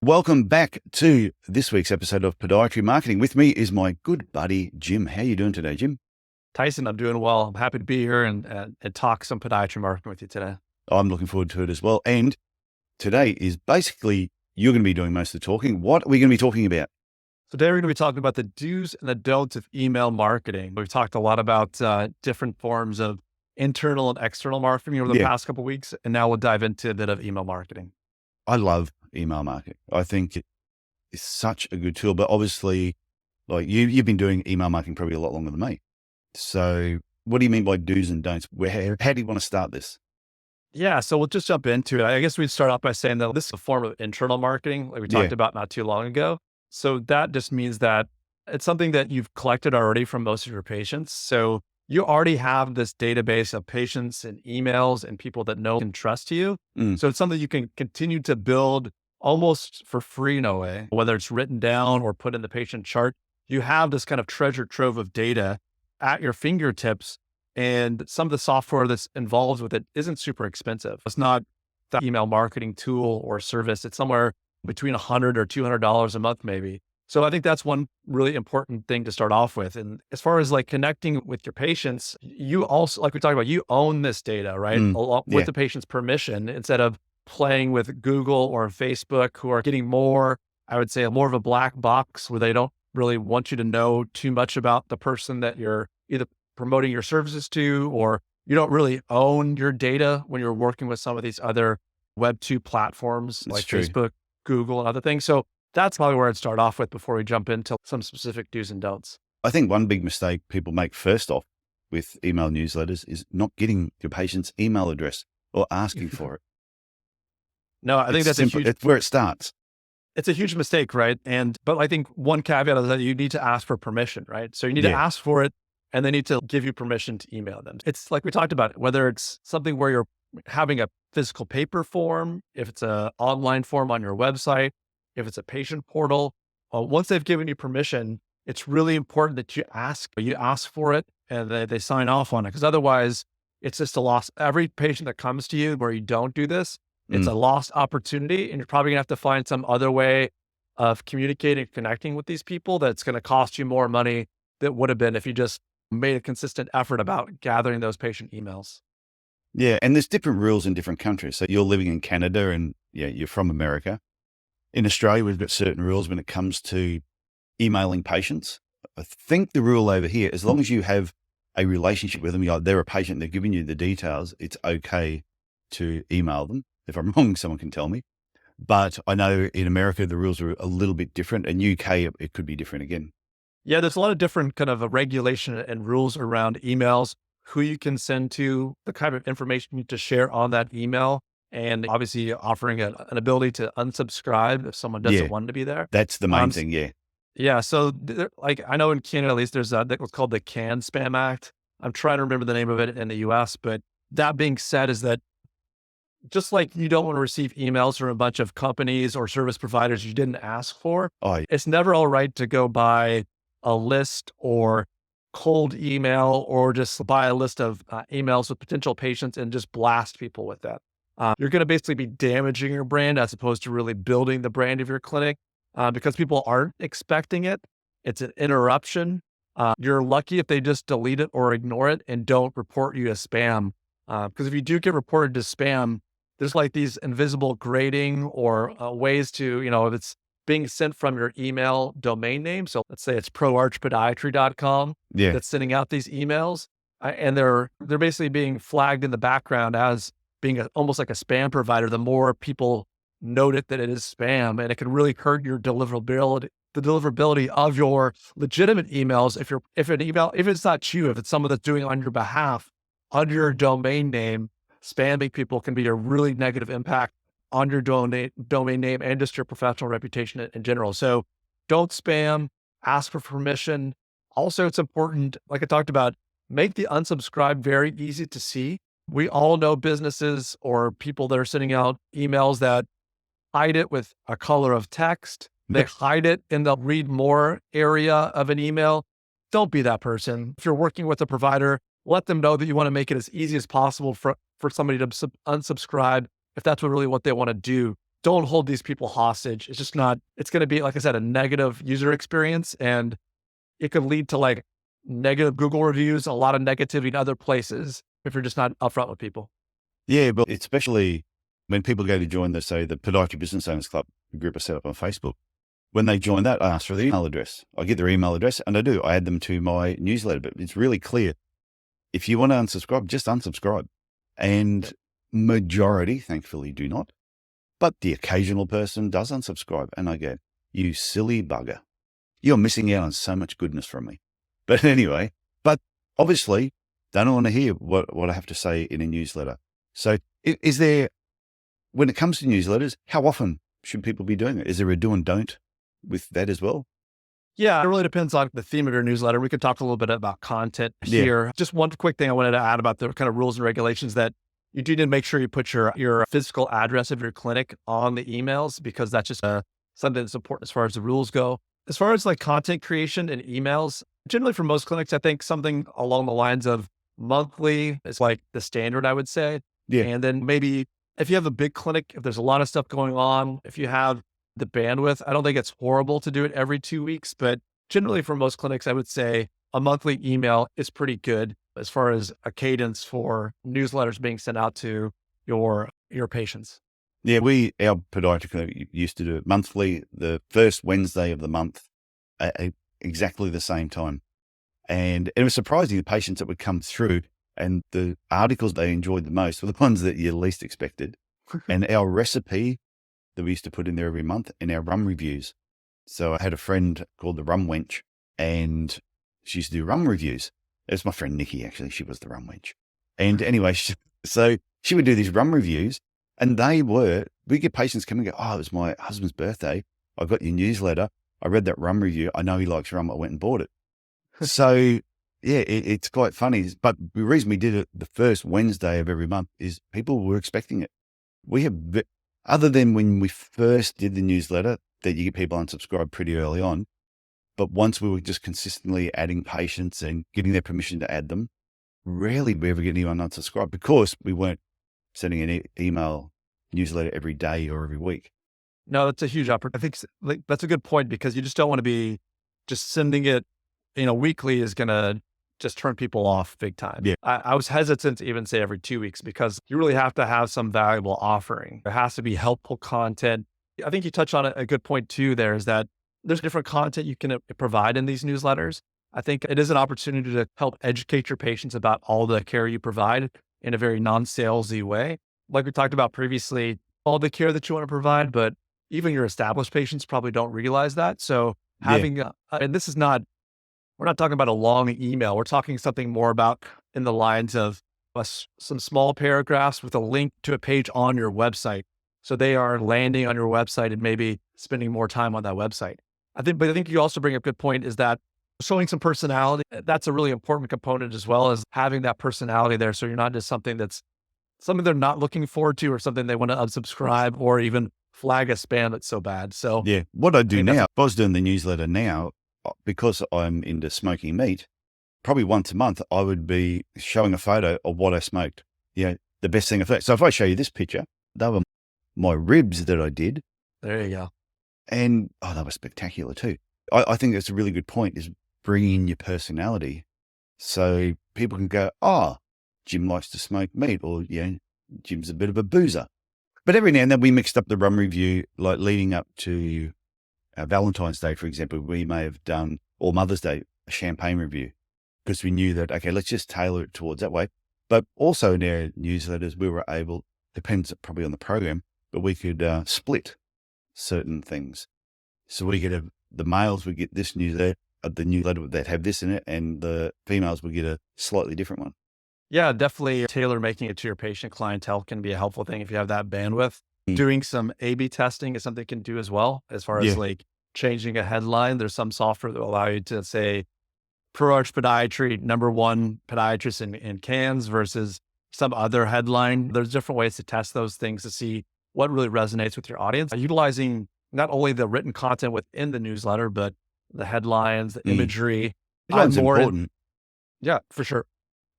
Welcome back to this week's episode of Podiatry Marketing. With me is my good buddy, Jim. How are you doing today, Jim? Tyson, I'm doing well. I'm happy to be here and talk some podiatry marketing with you today. I'm looking forward to it as well. And today is basically, you're going to be doing most of the talking. What are we going to be talking about? Today, we're going to be talking about the do's and the don'ts of email marketing. We've talked a lot about different forms of internal and external marketing over the past couple of weeks, and now we'll dive into a bit of email marketing. I love email marketing. I think it is such a good tool, but obviously, like you've been doing email marketing probably a lot longer than me. So what do you mean by do's and don'ts? How do you want to start this? Yeah, so we'll just jump into it. I guess we'd start off by saying that this is a form of internal marketing, like we talked about not too long ago. So that just means that it's something that you've collected already from most of your patients. So you already have this database of patients and emails and people that know and trust you. So it's something you can continue to build almost for free in a way, whether it's written down or put in the patient chart. You have this kind of treasure trove of data at your fingertips. And some of the software that's involved with it isn't super expensive. It's not the email marketing tool or service. It's somewhere between $100 or $200 a month, maybe. So I think that's one really important thing to start off with. And as far as like connecting with your patients, you also, like we talked about, you own this data, right? Along with the patient's permission, instead of playing with Google or Facebook, who are getting more, I would say, more of a black box where they don't really want you to know too much about the person that you're either promoting your services to, or you don't really own your data when you're working with some of these other Web 2 platforms like Facebook, Google, and other things. So that's probably where I'd start off with before we jump into some specific do's and don'ts. I think one big mistake people make first off with email newsletters is not getting your patient's email address or asking for it. No, I think that's it's where it starts. It's a huge mistake, right? But I think one caveat is that you need to ask for permission, right? So you need to ask for it, and they need to give you permission to email them. It's like we talked about, whether it's something where you're having a physical paper form, if it's an online form on your website, if it's a patient portal, once they've given you permission, it's really important that you ask for it and they sign off on it. Because otherwise it's just a loss. Every patient that comes to you where you don't do this, it's a lost opportunity, and you're probably gonna have to find some other way of communicating, connecting with these people that's going to cost you more money than would have been if you just made a consistent effort about gathering those patient emails. Yeah. And there's different rules in different countries. So you're living in Canada and you're from America. In Australia, we've got certain rules when it comes to emailing patients. I think the rule over here, as long as you have a relationship with them, they're a patient, they're giving you the details, it's okay to email them. If I'm wrong, someone can tell me. But I know in America, the rules are a little bit different, and UK, it could be different again. Yeah, there's a lot of different kind of a regulation and rules around emails, who you can send to, the kind of information you need to share on that email, and obviously offering an ability to unsubscribe if someone doesn't want to be there. That's the main thing, yeah. Yeah, so like I know in Canada, at least, there's what's called the CAN Spam Act. I'm trying to remember the name of it in the US, but that being said is that just like you don't want to receive emails from a bunch of companies or service providers you didn't ask for, it's never all right to go buy a list or cold email or just buy a list of emails with potential patients and just blast people with that. You're going to basically be damaging your brand as opposed to really building the brand of your clinic because people aren't expecting it. It's an interruption. You're lucky if they just delete it or ignore it and don't report you as spam. Because if you do get reported as spam, there's like these invisible grading or ways to, if it's being sent from your email domain name. So let's say it's proarchpodiatry.com that's sending out these emails, and they're basically being flagged in the background as being almost like a spam provider. The more people note it that it is spam, and it can really hurt your deliverability of your legitimate emails. If it's not you, if it's someone that's doing it on your behalf under your domain name, spamming people can be a really negative impact on your domain name and just your professional reputation in general. So don't spam, ask for permission. Also, it's important, like I talked about, make the unsubscribe very easy to see. We all know businesses or people that are sending out emails that hide it with a color of text. They hide it in the read more area of an email. Don't be that person. If you're working with a provider, let them know that you want to make it as easy as possible for somebody to unsubscribe if that's really what they want to do. don't hold these people hostage. It's just not, it's going to be, like I said, a negative user experience, and it could lead to like negative Google reviews, a lot of negativity in other places if you're just not upfront with people. Yeah, but especially when people go to join the Podiatry Business Owners Club group I set up on Facebook. When they join that, I ask for their email address. I get their email address, and I do. I add them to my newsletter. But it's really clear. If you want to unsubscribe, just unsubscribe. And majority, thankfully, do not. But the occasional person does unsubscribe. And I go, you silly bugger. You're missing out on so much goodness from me. But anyway, but obviously, they don't want to hear what I have to say in a newsletter. So is there, when it comes to newsletters, how often should people be doing it? Is there a do and don't with that as well? Yeah, it really depends on the theme of your newsletter. We could talk a little bit about content here. Yeah. Just one quick thing I wanted to add about the kind of rules and regulations, that you do need to make sure you put your physical address of your clinic on the emails, because that's just something that's important as far as the rules go. As far as like content creation and emails, generally for most clinics, I think something along the lines of monthly is like the standard, I would say. Yeah. And then maybe if you have a big clinic, if there's a lot of stuff going on, if you have the bandwidth, I don't think it's horrible to do it every 2 weeks, but generally for most clinics, I would say a monthly email is pretty good as far as a cadence for newsletters being sent out to your patients. Yeah, our podiatry clinic used to do it monthly, the first Wednesday of the month, at exactly the same time. And it was surprising, the patients that would come through and the articles they enjoyed the most were the ones that you least expected. And our recipe that we used to put in there every month in our rum reviews. So I had a friend called the Rum Wench, and she used to do rum reviews. It was my friend Nikki, actually. She was the Rum Wench. And anyway, so she would do these rum reviews, and we get patients come and go, oh, it was my husband's birthday. I got your newsletter. I read that rum review. I know he likes rum. I went and bought it. So yeah, it's quite funny. But the reason we did it the first Wednesday of every month is people were expecting it. We have, other than when we first did the newsletter, that you get people unsubscribed pretty early on. But once we were just consistently adding patients and getting their permission to add them, rarely we ever get anyone unsubscribed, because we weren't sending an email newsletter every day or every week. No, that's a huge opportunity. I think that's a good point, because you just don't want to be just sending it, weekly is going to just turn people off big time. Yeah. I was hesitant to even say every 2 weeks, because you really have to have some valuable offering. There has to be helpful content. I think you touched on a good point too, there is that there's different content you can provide in these newsletters. I think it is an opportunity to help educate your patients about all the care you provide in a very non-salesy way. Like we talked about previously, all the care that you want to provide, but even your established patients probably don't realize that. So having, and this is not, we're not talking about a long email. We're talking something more about in the lines of some small paragraphs with a link to a page on your website. So they are landing on your website and maybe spending more time on that website. I think you also bring up a good point, is that showing some personality, that's a really important component, as well as having that personality there. So you're not just something they're not looking forward to, or something they want to unsubscribe or even flag as spam that's so bad. So yeah, what I do now, if I was doing the newsletter now, because I'm into smoking meat, probably once a month, I would be showing a photo of what I smoked. The best thing of that. So if I show you this picture, they were my ribs that I did. There you go. And they were spectacular too. I think that's a really good point, is bringing your personality so people can go, oh, Jim likes to smoke meat, or, Jim's a bit of a boozer. But every now and then we mixed up the rum review, like leading up to Valentine's Day, for example, we may have done, or Mother's Day, a champagne review, because we knew that, okay, let's just tailor it towards that way. But also in our newsletters, we were able, depends probably on the program, but we could split certain things. So we get the males would get this newsletter, the newsletter that have this in it, and the females would get a slightly different one. Yeah, definitely tailor making it to your patient clientele can be a helpful thing if you have that bandwidth. Doing some A/B testing is something you can do as well, as far as like changing a headline. There's some software that will allow you to say ProArch Podiatry, #1 podiatrist in Cairns versus some other headline. There's different ways to test those things to see what really resonates with your audience. Utilizing not only the written content within the newsletter, but the headlines, the imagery. It's important. Yeah, for sure.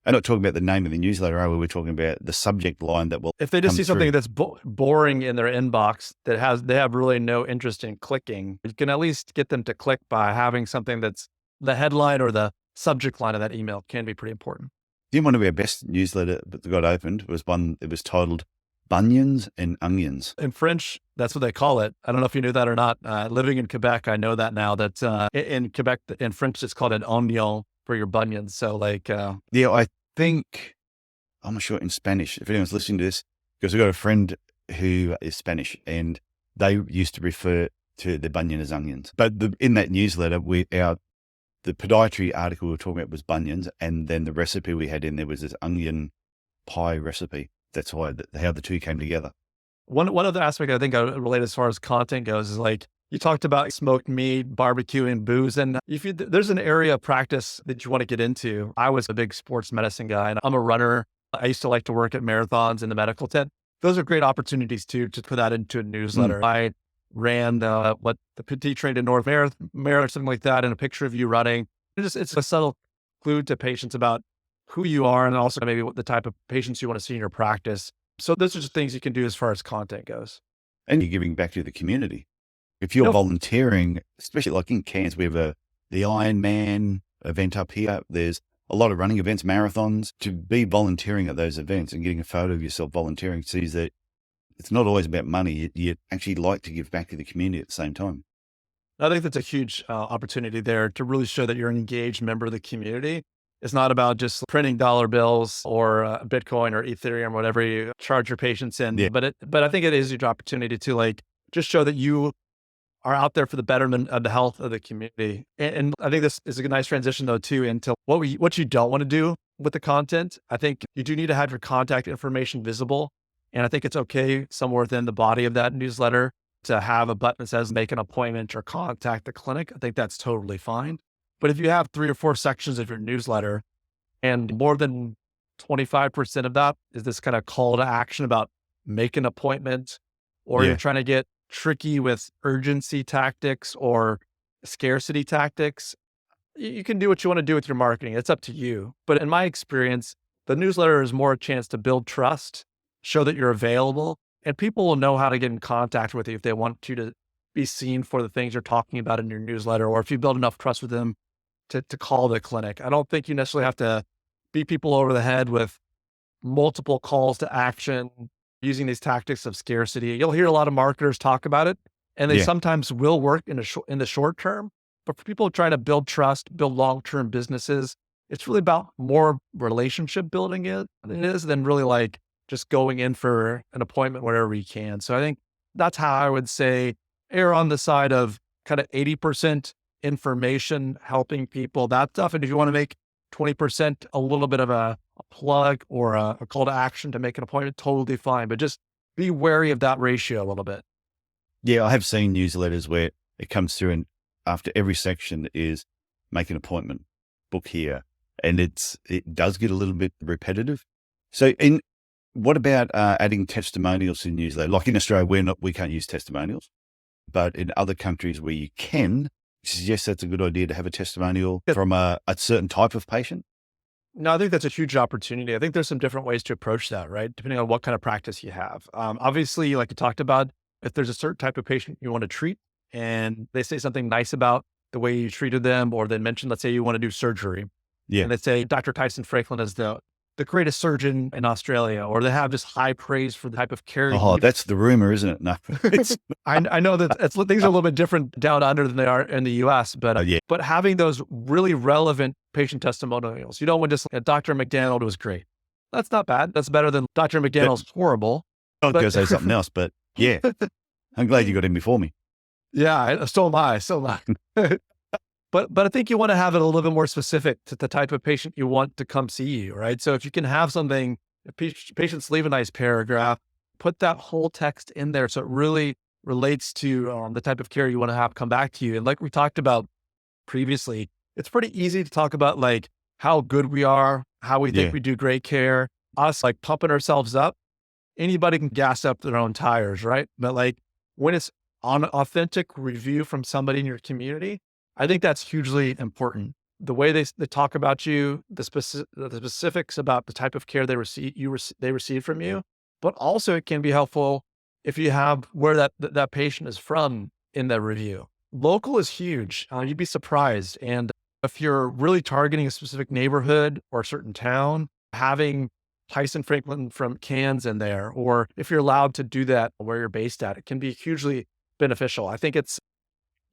I'm not talking about the name of the newsletter, are we? We're talking about the subject line that will If they just come see something through. that's boring in their inbox they have really no interest in clicking, you can at least get them to click by having something that's the headline or the subject line of that email can be pretty important. One of our best newsletter that got opened was one that was titled Bunions and Onions. In French, that's what they call it. I don't know if you knew that or not. Living in Quebec, I know that now. That in Quebec, in French, it's called an oignon for your bunions. So like, Yeah, I think, I'm not sure in Spanish, if anyone's listening to this, because I've got a friend who is Spanish and they used to refer to the bunion as onions. But in that newsletter, the podiatry article we were talking about was bunions, and then the recipe we had in there was this onion pie recipe. That's why how the two came together. one other aspect I think I relate as far as content goes is like you talked about smoked meat, barbecue, and booze. And if there's an area of practice that you want to get into, I was a big sports medicine guy and I'm a runner. I used to like to work at marathons in the medical tent. Those are great opportunities too, to put that into a newsletter. I ran the PT trained in North Marathon or something like that, and a picture of you running. It's a subtle clue to patients about who you are and also maybe what the type of patients you want to see in your practice. So those are just things you can do as far as content goes. And you're giving back to the community. If you're volunteering, especially like in Cairns, we have the Ironman event up here. There's a lot of running events, marathons. To be volunteering at those events and getting a photo of yourself volunteering sees that it's not always about money. You actually like to give back to the community at the same time. I think that's a huge opportunity there to really show that you're an engaged member of the community. It's not about just printing dollar bills or Bitcoin or Ethereum, whatever you charge your patients in. Yeah. But I think it is a huge opportunity to like just show that you are out there for the betterment of the health of the community. And I think this is a nice transition though too into what you don't want to do with the content. I think you do need to have your contact information visible. And I think it's okay somewhere within the body of that newsletter to have a button that says make an appointment or contact the clinic. I think that's totally fine. But if you have 3 or 4 sections of your newsletter and more than 25% of that is this kind of call to action about make an appointment, or you're trying to get tricky with urgency tactics or scarcity tactics, you can do what you want to do with your marketing. It's up to you. But in my experience, the newsletter is more a chance to build trust, show that you're available, and people will know how to get in contact with you if they want you to be seen for the things you're talking about in your newsletter, or if you build enough trust with them to call the clinic. I don't think you necessarily have to beat people over the head with multiple calls to action using these tactics of scarcity. You'll hear a lot of marketers talk about it, and they sometimes will work in the short term. But for people trying to build trust, build long-term businesses, it's really about more relationship building it is than really like just going in for an appointment wherever you can. So I think that's how I would say err on the side of kind of 80% information, helping people, that stuff. And if you want to make 20% a little bit of a plug or a call to action to make an appointment, totally fine. But just be wary of that ratio a little bit. Yeah, I have seen newsletters where it comes through and after every section is make an appointment, book here. And it does get a little bit repetitive. So what about adding testimonials to newsletter? Like in Australia, we can't use testimonials, but in other countries where you can, suggest that's a good idea to have a testimonial from a certain type of patient? No, I think that's a huge opportunity. I think there's some different ways to approach that, right? Depending on what kind of practice you have. Obviously, like you talked about, if there's a certain type of patient you want to treat and they say something nice about the way you treated them, or they mention, let's say you want to do surgery. Yeah. And they say Dr. Tyson Franklin is the greatest surgeon in Australia, or they have just high praise for the type of care. Oh, that's the rumor, isn't it? No, I know that things are a little bit different down under than they are in the US, but but having those really relevant patient testimonials, you don't want just Dr. McDonald was great. That's not bad. That's better than Dr. McDonald's horrible. I was going to say something else, but yeah, I'm glad you got in before me. Yeah, so am I. But I think you want to have it a little bit more specific to the type of patient you want to come see you, right? So if you can have something, if patients leave a nice paragraph, put that whole text in there so it really relates to the type of care you want to have come back to you. And like we talked about previously, it's pretty easy to talk about like how good we are, how we think we do great care, us like pumping ourselves up. Anybody can gas up their own tires, right? But like when it's on authentic review from somebody in your community, I think that's hugely important. the way they talk about you, the specifics about the type of care they receive from you, but also it can be helpful if you have where that patient is from in the review. Local is huge. You'd be surprised. And if you're really targeting a specific neighborhood or a certain town, having Tyson Franklin from Cairns in there, or if you're allowed to do that where you're based at, it can be hugely beneficial. I think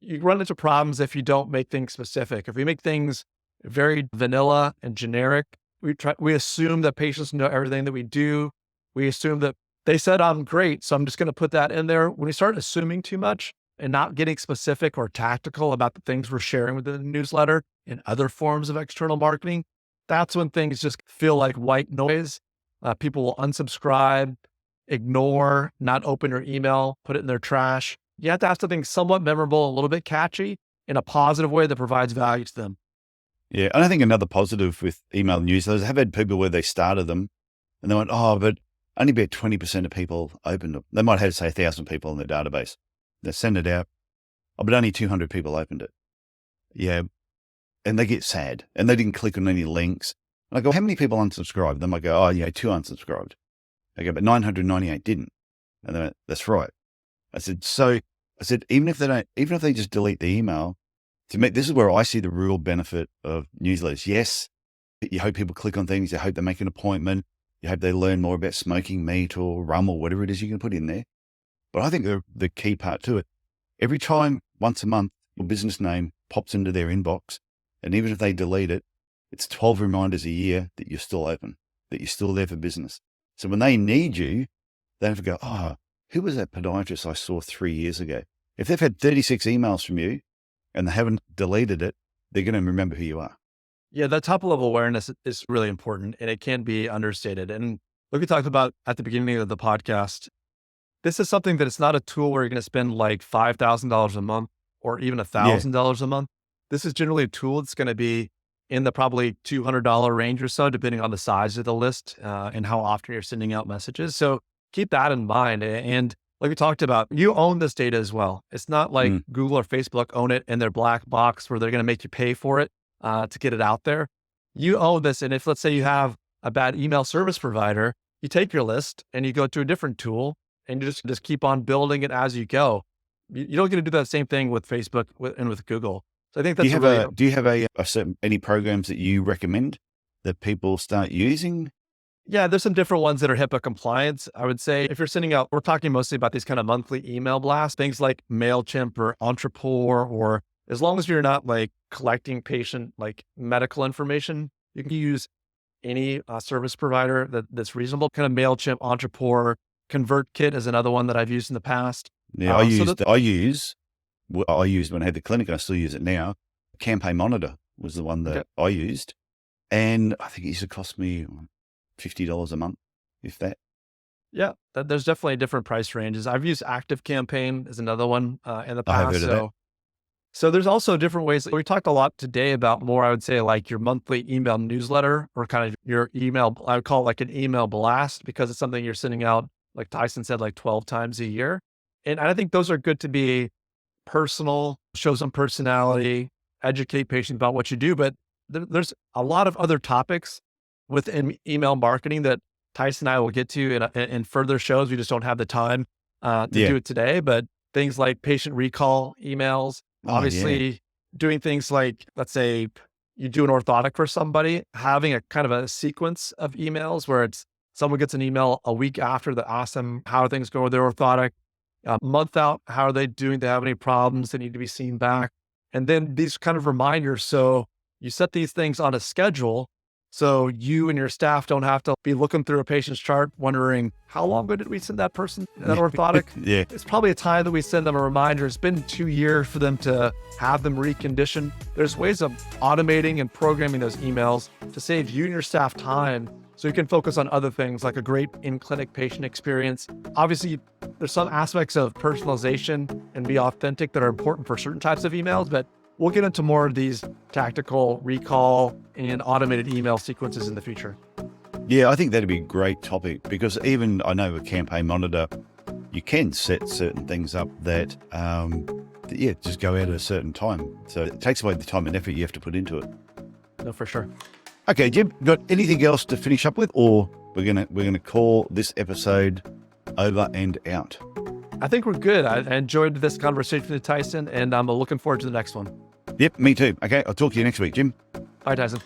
you run into problems if you don't make things specific. If we make things very vanilla and generic, we assume that patients know everything that we do. We assume that they said I'm great, so I'm just going to put that in there. When we start assuming too much and not getting specific or tactical about the things we're sharing within the newsletter and other forms of external marketing, that's when things just feel like white noise. People will unsubscribe, ignore, not open your email, put it in their trash. You have to have something somewhat memorable, a little bit catchy in a positive way that provides value to them. Yeah. And I think another positive with email newsletters, I've had people where they started them and they went, oh, but only about 20% of people opened them. They might have, say, 1,000 people in their database. They send it out, but only 200 people opened it. Yeah. And they get sad and they didn't click on any links. And I go, how many people unsubscribed? They might go, oh, yeah, 2 unsubscribed. I go, but 998 didn't. And they went, that's right. I said, even if they just delete the email, to me, this is where I see the real benefit of newsletters. Yes, you hope people click on things. You hope they make an appointment. You hope they learn more about smoking meat or rum or whatever it is you can put in there. But I think the key part to it, every time, once a month, your business name pops into their inbox, and even if they delete it, it's 12 reminders a year that you're still open, that you're still there for business. So when they need you, they don't have to go, oh, who was that podiatrist I saw 3 years ago? If they've had 36 emails from you and they haven't deleted it, they're going to remember who you are. Yeah, that top level awareness is really important and it can be understated. And like we talked about at the beginning of the podcast, this is something that it's not a tool where you're going to spend like $5,000 a month or even $1,000 a month. This is generally a tool that's going to be in the probably $200 range or so, depending on the size of the list and how often you're sending out messages. So keep that in mind. And like we talked about, you own this data as well. It's not like Google or Facebook own it in their black box where they're going to make you pay for it to get it out there. You own this. And if, let's say you have a bad email service provider, you take your list and you go to a different tool and you just keep on building it as you go. You don't get to do that same thing with Facebook and with Google. So I think that's do you have a certain, any programs that you recommend that people start using? Yeah, there's some different ones that are HIPAA compliant. I would say if you're sending out, we're talking mostly about these kind of monthly email blasts, things like MailChimp or Entrepreneur, or as long as you're not like collecting patient like medical information, you can use any service provider that's reasonable. Kind of MailChimp, Entrepreneur, ConvertKit is another one that I've used in the past. Yeah, I used when I had the clinic, and I still use it now. Campaign Monitor was the one that I used. And I think it used to cost me $50 a month, if that. Yeah, there's definitely different price ranges. I've used Active Campaign as another one in the past. I have heard of that. So there's also different ways. We talked a lot today about more, I would say, like your monthly email newsletter or kind of your email, I would call it like an email blast because it's something you're sending out, like Tyson said, like 12 times a year. And I think those are good to be personal, show some personality, educate patients about what you do. But there's a lot of other topics within email marketing that Tyson and I will get to in further shows. We just don't have the time to do it today. But things like patient recall emails, obviously doing things like, let's say you do an orthotic for somebody, having a kind of a sequence of emails where it's someone gets an email a week after that asks them how things go with their orthotic, a month out, how are they doing? Do they have any problems that need to be seen back? And then these kind of reminders. So you set these things on a schedule so you and your staff don't have to be looking through a patient's chart, wondering how long ago did we send that person that orthotic? It's probably a time that we send them a reminder. It's been 2 years for them to have them reconditioned. There's ways of automating and programming those emails to save you and your staff time so you can focus on other things like a great in-clinic patient experience. Obviously, there's some aspects of personalization and be authentic that are important for certain types of emails, but we'll get into more of these tactical recall and automated email sequences in the future. Yeah, I think that'd be a great topic because even I know with Campaign Monitor, you can set certain things up that, just go out at a certain time. So it takes away the time and effort you have to put into it. No, for sure. Okay, Jim, got anything else to finish up with, or we're gonna call this episode over and out? I think we're good. I enjoyed this conversation with Tyson, and I'm looking forward to the next one. Yep, me too. Okay, I'll talk to you next week, Jim. Bye, Tyson.